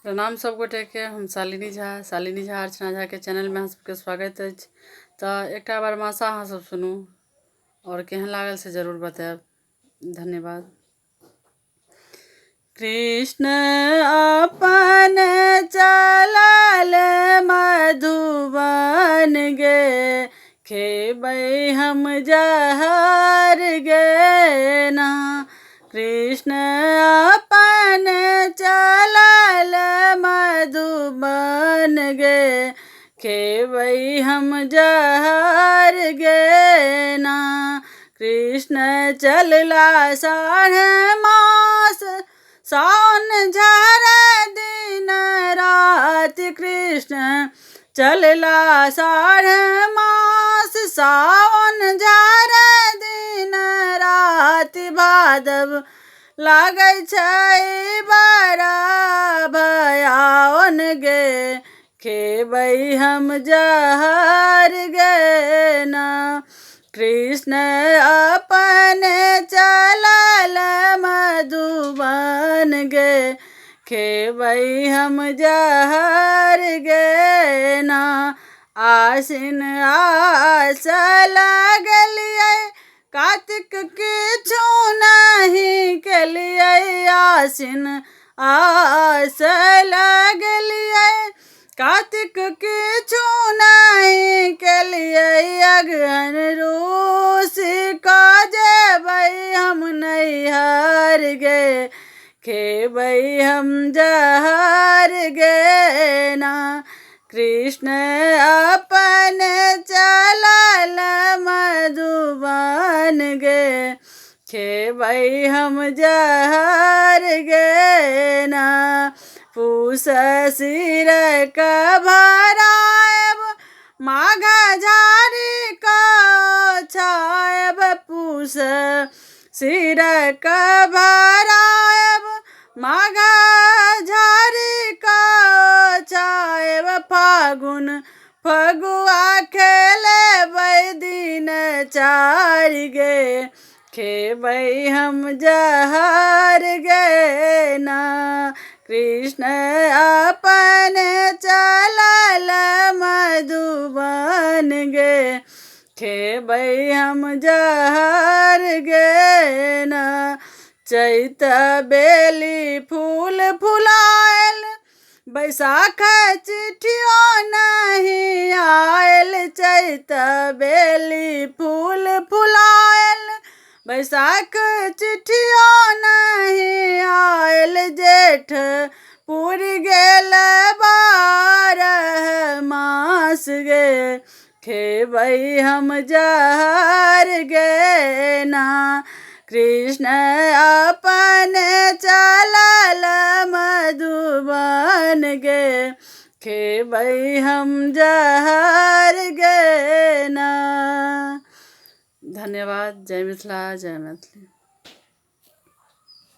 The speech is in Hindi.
प्रणाम सब गोटे के। हम शालिनी झा अर्चना झा के चैनल में अहाँ सबके स्वागत अछि। तऽ एकटा बरमासा अहाँ सब सुनू और केहन लागल से जरूर बताएब। धन्यवाद। कृष्ण अपन चलल मधुबन गे, खेबै हम जहर गे ना। कृष्ण अपन चलल मधुबन गे, खेबै हम जहर गे ना। कृष्ण चलला 12 मास, सावन झर दिन रात। कृष्ण चलला 12 मास, सावन झर दिन रात। भादव लागै छै बड़ा भयावन गे, खेबै हम जहर गे ना। कृष्ण अपन चलल मधुबन गे, खेबै हम जहर गे ना। आसिन आस लगलियै, कार्तिक किछु नहीं केलियै। आसिन आस लगलियै, कार्तिक किछु नहीं केलियै। अगहन रूस कऽ जेबै हम नैहर गे, खेबै हम जहर गे ना। कृष्ण अपन चलल मधुबन गे, खेबै हम जहर गे ना। पूस सिर क भराएब, माघ झाड़ी क छाएब। पूस सिर क भराएब, माघ झाड़ी क छाएब। फागुन फगुआ खेलेबै दिन चारि गे, खेबै हम जहर गे ना। कृष्ण अपन चलल मधुबन गे, खेबै हम जहर गे ना। चैत बेली फूल फुलायल, बैसाख चिट्ठियो नहीं आयल। चैत बेली फूल फुलायल, बैसाख चिट्ठियो नहीं आयल। जेठ पुरि गेल 12 मास गे, खेबै हम जहर गे ना। कृष्ण अपन चलल मधुबन गे, खेबै हम जहर गे ना। धन्यवाद। जय मिथिला, जय मैथिली।